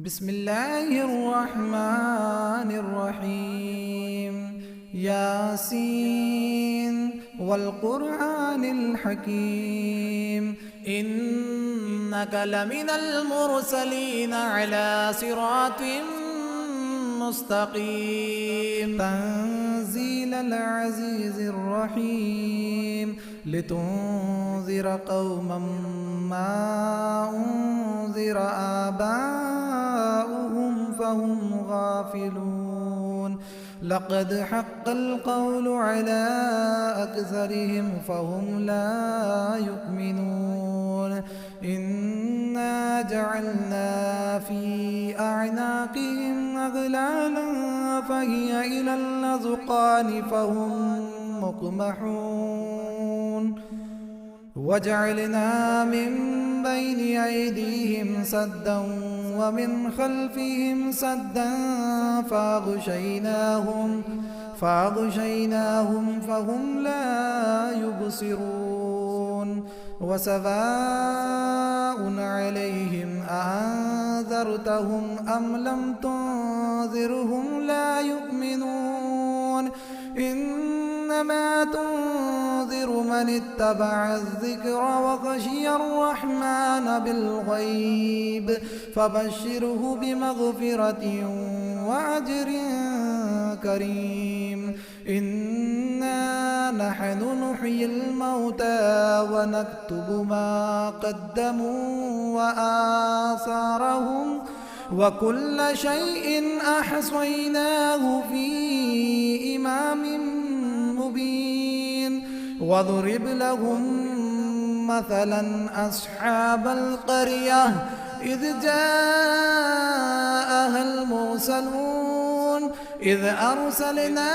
بسم الله الرحمن الرحيم. ياسين والقرآن الحكيم إنك لمن المرسلين على صراط مستقيم. تنزيل العزيز الرحيم لتنذر قوما ما أنذر آباؤهم فهم غافلون. لقد حق القول على أكثرهم فهم لا يؤمنون. إنا جعلنا في أعناقهم أغلالا فهي إلى الأذقان فهم مقمحون. وجعلنا من بين أيديهم سدا ومن خلفهم سدا فأغشيناهم فهم لا يبصرون. وسواء عليهم أأنذرتهم أم لم تنذرهم لا يؤمنون. إنما تنذر من اتبع الذكر وخشي الرحمن بالغيب فبشره بمغفرة وأجر كريم. إنا نحن نحيي الموتى ونكتب ما قدموا وآثارهم وكل شيء أحصيناه في إمام مبين. واضرب لهم مثلا أصحاب القرية إذ جاءها المرسلون إذ أرسلنا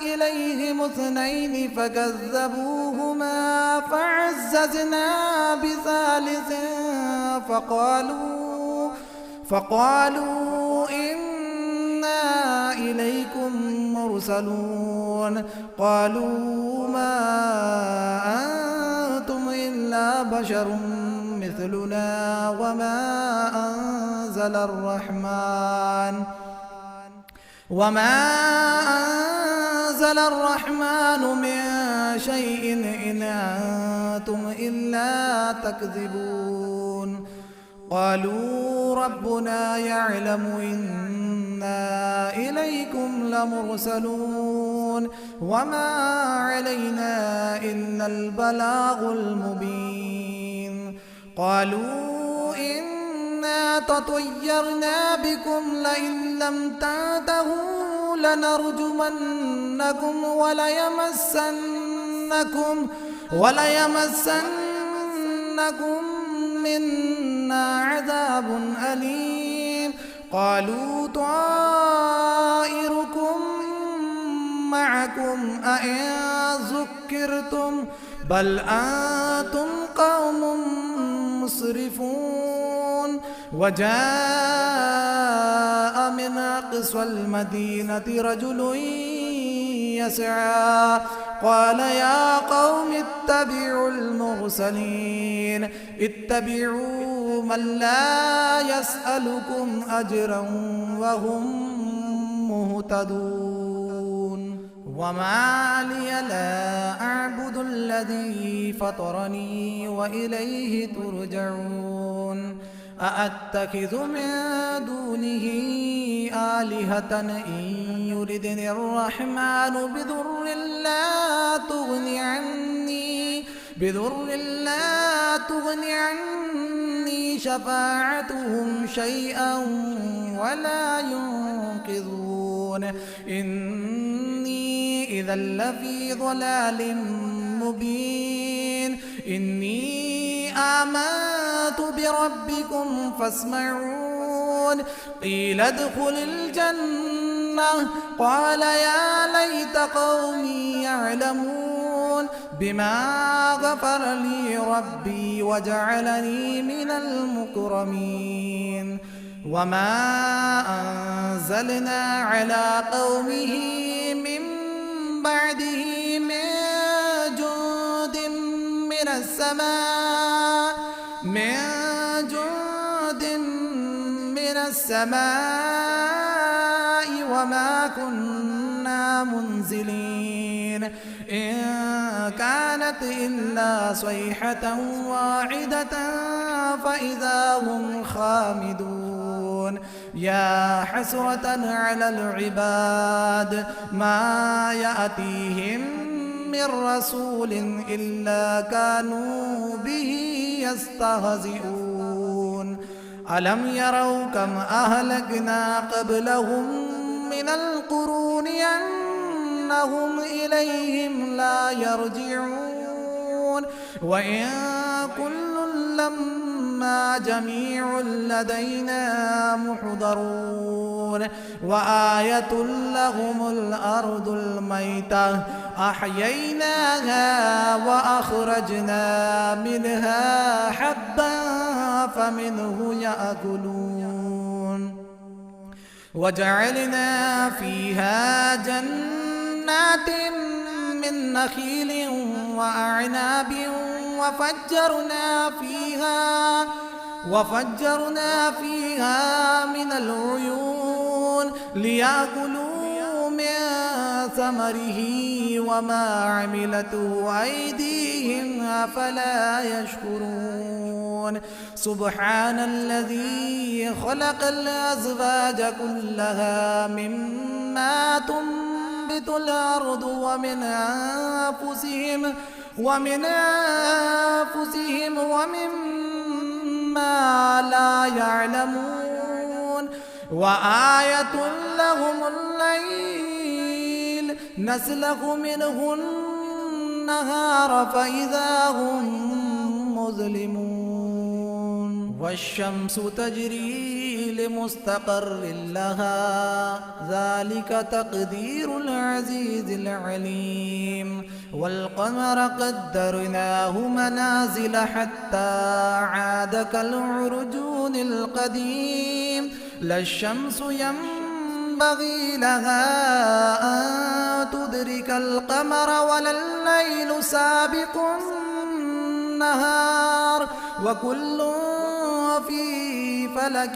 إليهم اثنين فكذبوهما فعززنا بثالث فقالوا إنا إليكم مرسلون. قالوا ما أنتم إلا بشر مثلنا وما أنزل الرحمن من شيء إن أنتم إلا تكذبون. قالوا ربنا يعلم إنا إليكم لمرسلون وما علينا إلا البلاغ المبين. قالوا إنا تطيرنا بكم لئن لم تنتهوا لنرجمنكم وليمسنكم منا عذاب أليم. قالوا طائركم معكم أئن ذكرتم بل أنتم قوم مسرفون. وجاء من أقصى المدينة رجل يسعى قال يا قوم اتبعوا المرسلين اتبعوا من لا يسألكم أجرا وهم مهتدون. وما لي لا أعبد الذي فطرني وإليه ترجعون. أأتخذ من دونه آلهة إن يردني الرحمن بضر لا تغني عني شفاعتهم شيئا ولا ينقذون. إني إذا لفي ضلال مبين. إني آمنت بربكم فاسمعون. قيل ادخل الجنة قال يا ليت قومي يعلمون بما غفر لي ربي وجعلني من المكرمين. وما أنزلنا على قومه من بعده من جند من السماء السماء وما كنا منزلين إن كانت إلا صيحة واحدة فإذا هم خامدون يا حسرة على العباد ما يأتيهم من رسول إلا كانوا به يستهزئون ألم يروا كم أهلكنا قبلهم من القرون أنهم إليهم لا يرجعون وإن كل لما جميع لدينا محضرون وآية لهم الأرض الميتة أحييناها وأخرجنا منها حبا فمنه يأكلون وجعلنا فيها جنات من نخيل وأعناب وفجرنا فيها من العيون ليأكلوا من ثمره وما عملته أيديهم أفلا يشكرون سبحان الذي خلق الأزواج كلها مما تنبت الأرض ومن أنفسهم ومما لا يعلمون وآية لهم الليل نسلخ منه النهار فإذا هم مظلمون والشمس تجري لمستقر لها ذلك تقدير العزيز العليم والقمر قدرناه منازل حتى عاد كالعرجون القديم لا الشمس ينبغي لها أن تدرك القمر ولا الليل سابق النهار وكل في فلك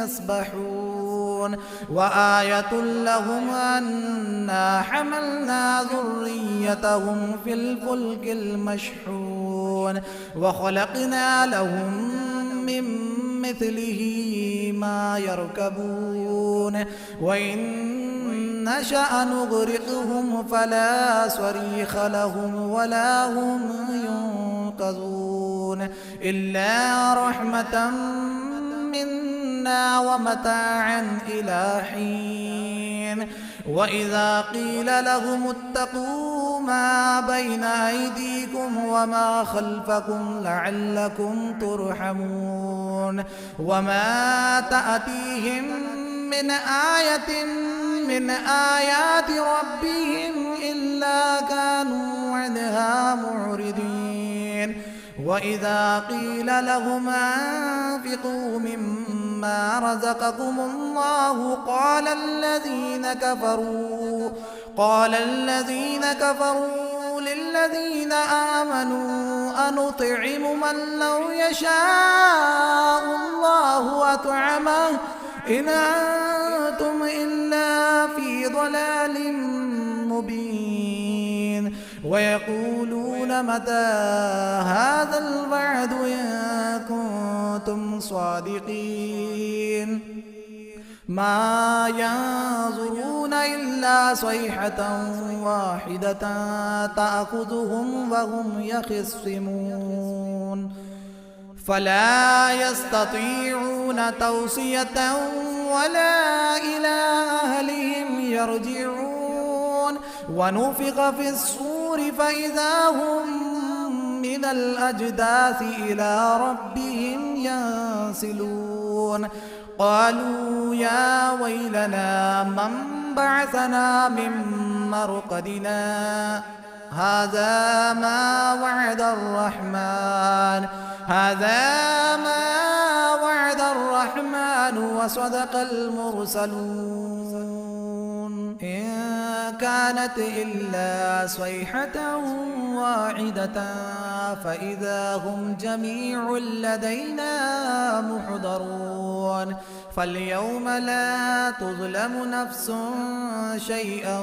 يسبحون وآية لهم أنا حملنا ذريتهم في الفلك المشحون وخلقنا لهم من مثله ما يركبون وإن نشأ نغرقهم فلا صريخ لهم ولا هم ينقذون إلا رحمة منا ومتاعا إلى حين وإذا قيل لهم اتقوا ما بين أيديكم وما خلفكم لعلكم ترحمون وما تأتيهم من آية من آيات ربهم إلا كانوا عنها معرضين وإذا قيل لهم أنفقوا مما رزقكم الله قال الذين كفروا للذين آمنوا أنطعم من لو يشاء الله أطعمه إن أنتم إلا في ضلال مبين ويقولون متى هذا الوعد إن كنتم صادقين ما ينظرون إلا صيحة واحدة تأخذهم وهم يخصمون فلا يستطيعون توصية ولا إلى أهلهم يرجعون ونفخ في الصور فإذا هم من الأجداث إلى ربهم ينسلون قالوا يا ويلنا من بعثنا من مرقدنا هذا ما وعد الرحمن وصدق المرسلون إن كانت إلا صيحة واحدة فإذا هم جميع لدينا محضرون فاليوم لا تظلم نفس شيئا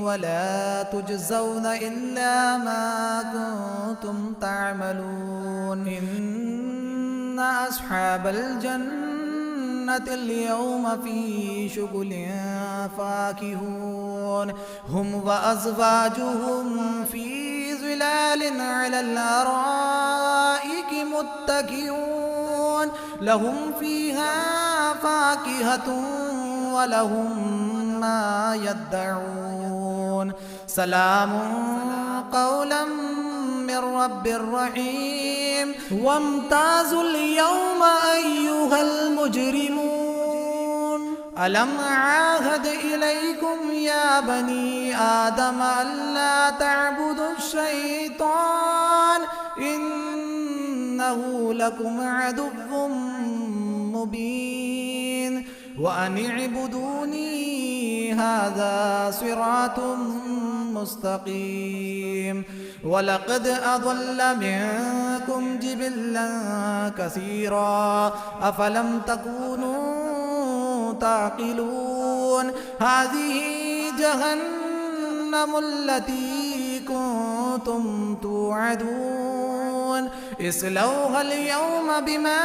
ولا تجزون إلا ما كنتم تعملون إن أصحاب الجنة اليوم في شغل فاكهون هم وأزواجهم في ظلال على الأرائك متكئون لهم فيها فاكهة ولهم ما يدعون سلام قولا من رب رحيم وامتازوا اليوم أيها المجرمون ألم عاهد إليكم يا بني آدم ألا تعبدوا الشيطان إنه لكم عدو مبين وأن اعبدوني هذا صراط مستقيم ولقد أضل منكم جبلا كثيرا أفلم تكونوا تعقلون هذه جهنم التي كنتم توعدون اصلوها اليوم بما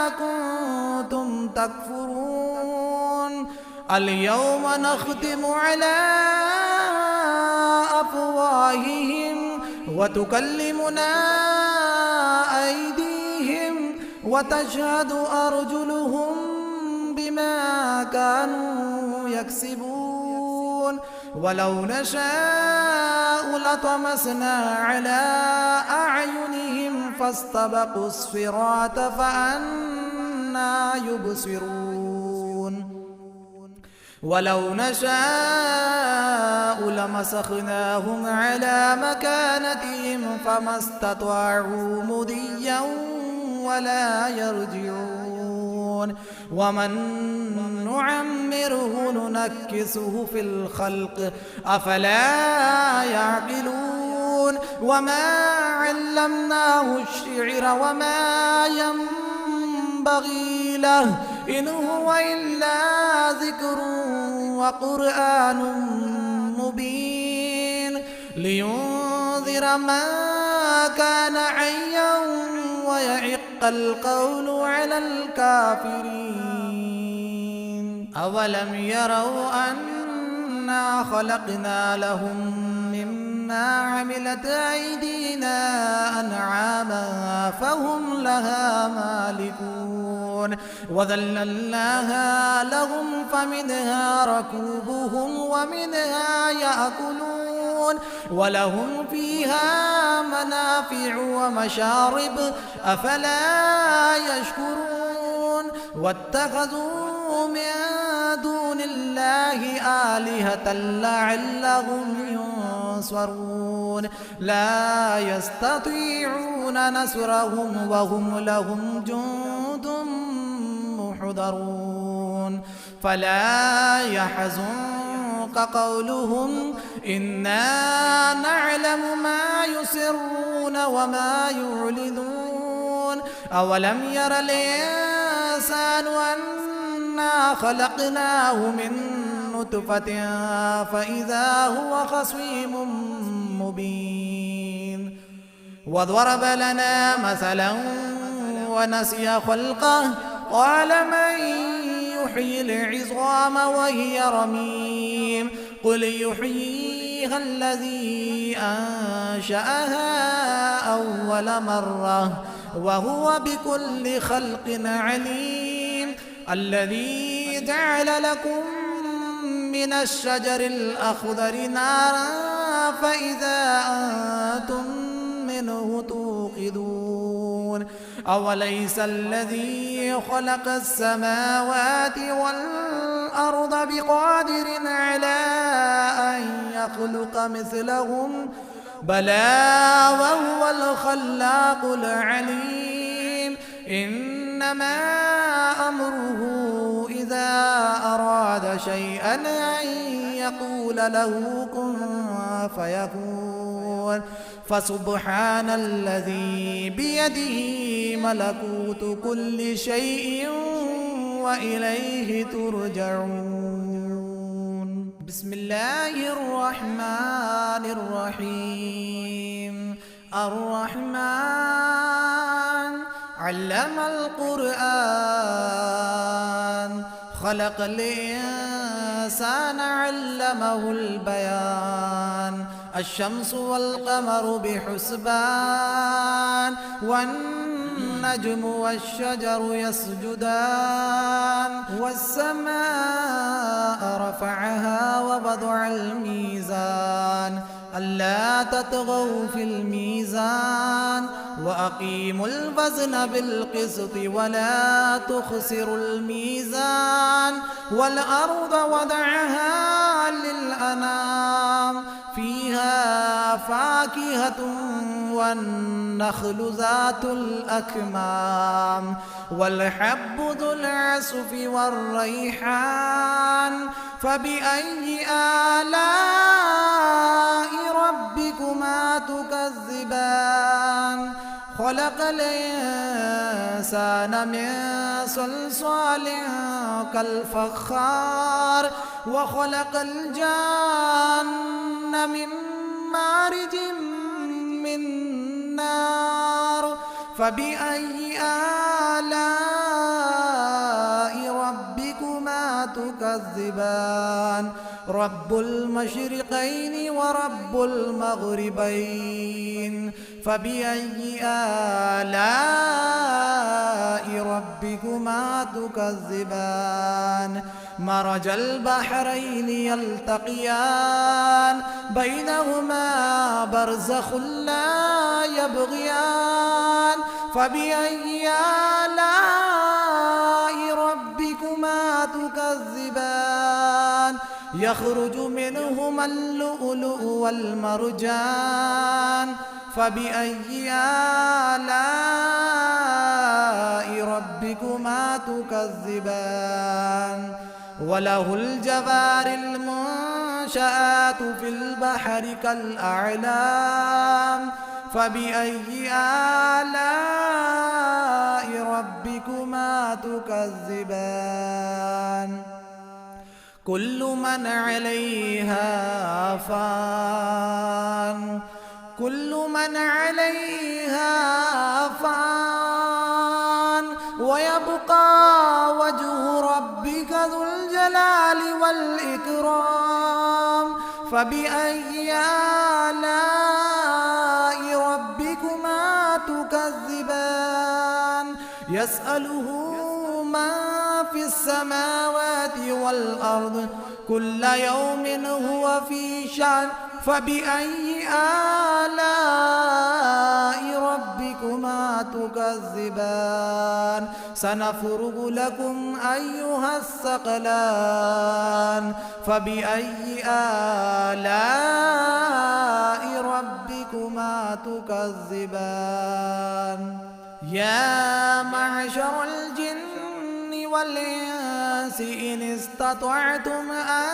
كنتم تكفرون اليوم نختم على أفواههم وتكلمنا أيديهم وتشهد أرجلهم بما كانوا يكسبون ولو نشاء لطمسنا على أعينهم فاستبقوا الصراط فأنى يبصرون ولو نشاء لمسخناهم على مكانتهم فما استطاعوا مضيا ولا يرجعون ومن نعمره ننكسه في الخلق أفلا يعقلون وما علمناه الشعر وما ينبغي له إن هو إلا ذكر وقرآن مبين لينذر من كان حيا ويحق القول على الكافرين أولم يروا أنا خلقنا لهم مما عملت أيدينا أنعاما فهم لها مالكون وذللناها لهم فمنها ركوبهم ومنها يأكلون ولهم فيها منافع ومشارب أفلا يشكرون واتخذوا من دون الله آلهة لعلهم ينصرون لا يستطيعون نصرهم وهم لهم جند محضرون فلا يحزنك قولهم إنا نعلم ما يسرون وما يعلنون أولم ير الإنسان أنا خلقناه من نطفة فإذا هو خصيم مبين وضرب لنا مثلا ونسي خلقه قال من يحيي العظام وهي رميم قل يحييها الذي أنشأها أول مرة وهو بكل خلق عليم الذي جعل لكم من الشجر الأخضر نارا فإذا أنتم منه توقدون أوليس الذي خلق السماوات والأرض بقادر على أن يخلق مثلهم بلى وهو الخلاق العليم إنما أمره إذا أراد شيئا أن يقول له كن فيكون فسبحان الذي بيده ملكوت كل شيء وإليه ترجعون. بسم الله الرحمن الرحيم. الرحمن علم القرآن، خلق الإنسان علمه البيان. الشمس والقمر بحسبان، والنجم والشجر يسجدان. والسماء رفعها ووضع الميزان، ألا تطغوا في الميزان، وأقيموا الوزن بالقسط ولا تخسروا الميزان. والأرض وضعها للأنام، فيها فاكهة والنخل ذات الأكمام، والحب ذو العصف والريحان. فبأي آلاء ربكما تكذبان؟ خلق الإنسان من صلصال كالفخار، وخلق الجان من مارج من نار. فبأي آلاء ربكما تكذبان؟ رب المشرقين ورب المغربين. فبأي آلاء ربكما تكذبان؟ مرج البحرين يلتقيان، بينهما برزخ لا يبغيان. فبأي آلاء ربكما تكذبان؟ يخرج منهما اللؤلؤ والمرجان. فبأي آلاء ربكما تكذبان؟ وله الجوار المنشآت في البحر كالأعلام. فبأي آلاء ربكما تكذبان؟ كل من عليها فان، كل من عليها فان، ويبقى وجه ربك ذو الجلال والإكرام. فبأي آلاء ربكما تكذبان؟ يسأله من في السماوات والأرض، كل يوم هو في شأن. فبأي آلاء ربكما تكذبان؟ سنفرغ لكم أيها الثقلان. فبأي آلاء ربكما تكذبان؟ يا معشر الجن والإنس إن استطعتم أن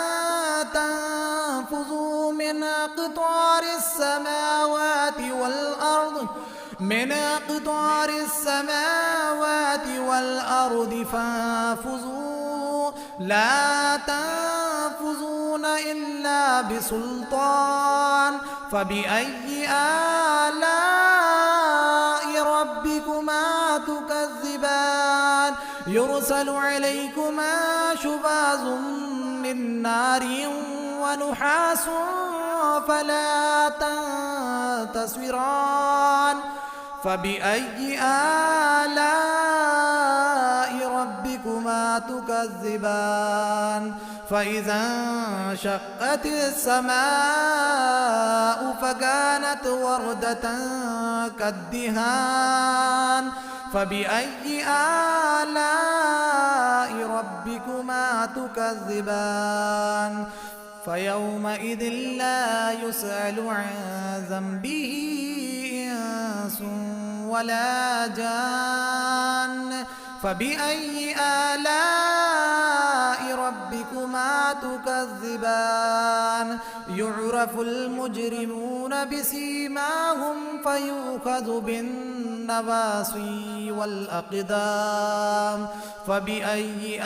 تنفذوا من أقطار السماوات والأرض، من أقطار السماوات والأرض فانفذوا، لا تنفذون إلا بسلطان. فبأي آلاء ربكما تكذبان؟ يرسل عليكما شواظ من نار ونحاس فلا تنتصران. فبأي آلاء ربكما تكذبان؟ فإذا انشقت السماء فكانت وردة كالدهان. فبأي آلاء ربكما تكذبان؟ فيومئذ لا يسأل عن ذنبه إنس ولا جان. فبأي آلاء ربكما تكذبان يعرف المجرمون بسيماهم فيؤخذ بالنواصي والأقدام فبأي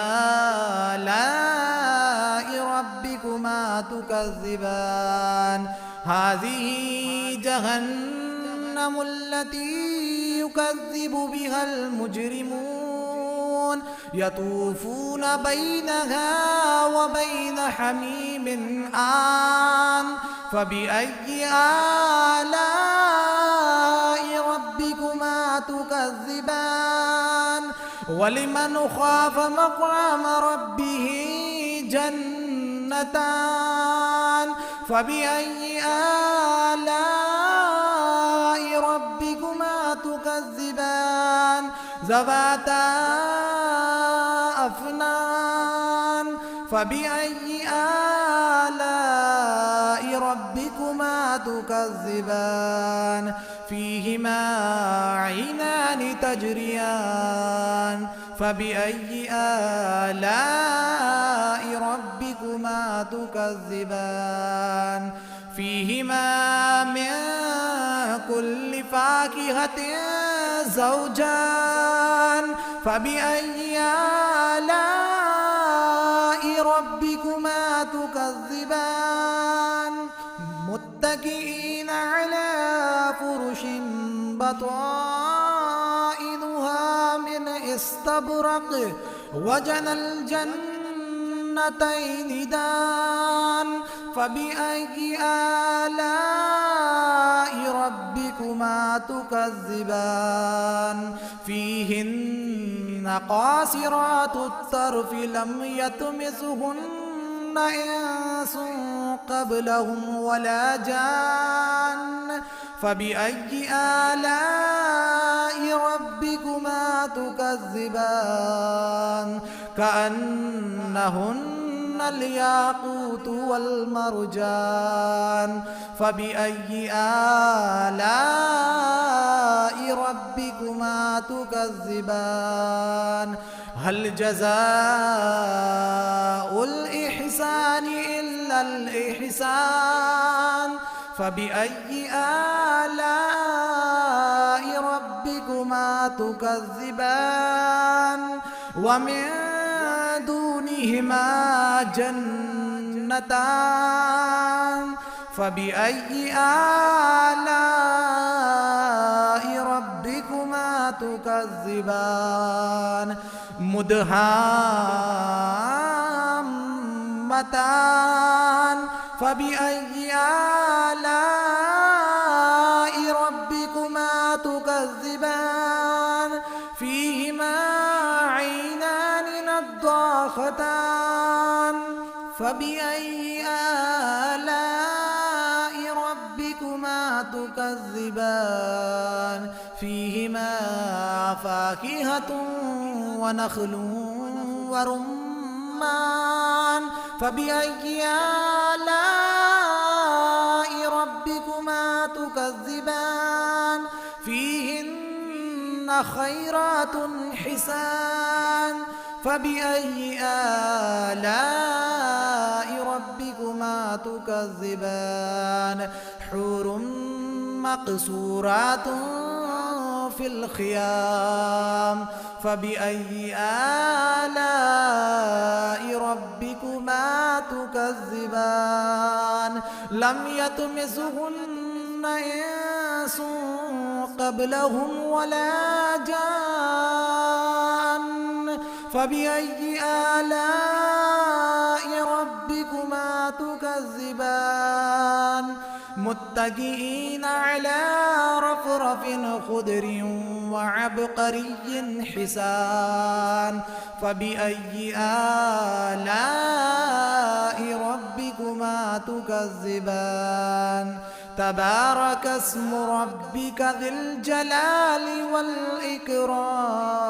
آلاء ربكما تكذبان هذه جهنم التي يكذب بها المجرمون يطوفون بينها وبين حميم آن فبأي آلاء ربكما تكذبان ولمن خاف مقام ربه جنتان فبأي آلاء ربكما تكذبان ذواتا أفنان فبأي آلاء ربكما تكذبان فيهما عينان تجريان فبأي آلاء ربكما تكذبان فيهما من كل فاكهة زوجان فبأي آلاء ربكما تكذبان متكئين على فرش بطائنها من استبرق وجنى الجنتين دان فبأي آلاء ربكما تكذبان فيهن قاصرات الطرف لم يطمثهن إنس قبلهم ولا جان فبأي آلاء ربكما تكذبان كأنهن الياقوت والمرجان فبأي آلاء ربكما تكذبان هل جزاء الإحسان إلا الإحسان فبأي آلاء ربكما تكذبان ومن دونهما جنتان فبأي آلاء ربكما تكذبان مدهامتان فبأي آلاء ربكما تكذبان فيهما عينان نضاختان فبأي آلاء ربكما تكذبان فيهما فاكهة ونخل ورمان فبأي آلاء ربكما تكذبان فيهن خيرات حسان فبأي آلاء ربكما تكذبان حور مقصورات في الخيام فبأي آلاء ربكما تكذبان لم يطمثهن إنس قبلهم ولا جان فبأي آلاء ربكما تكذبان متكئين على رفرف خضر وعبقري حسان فبأي آلاء ربكما تكذبان تبارك اسم ربك ذي الجلال والإكرام.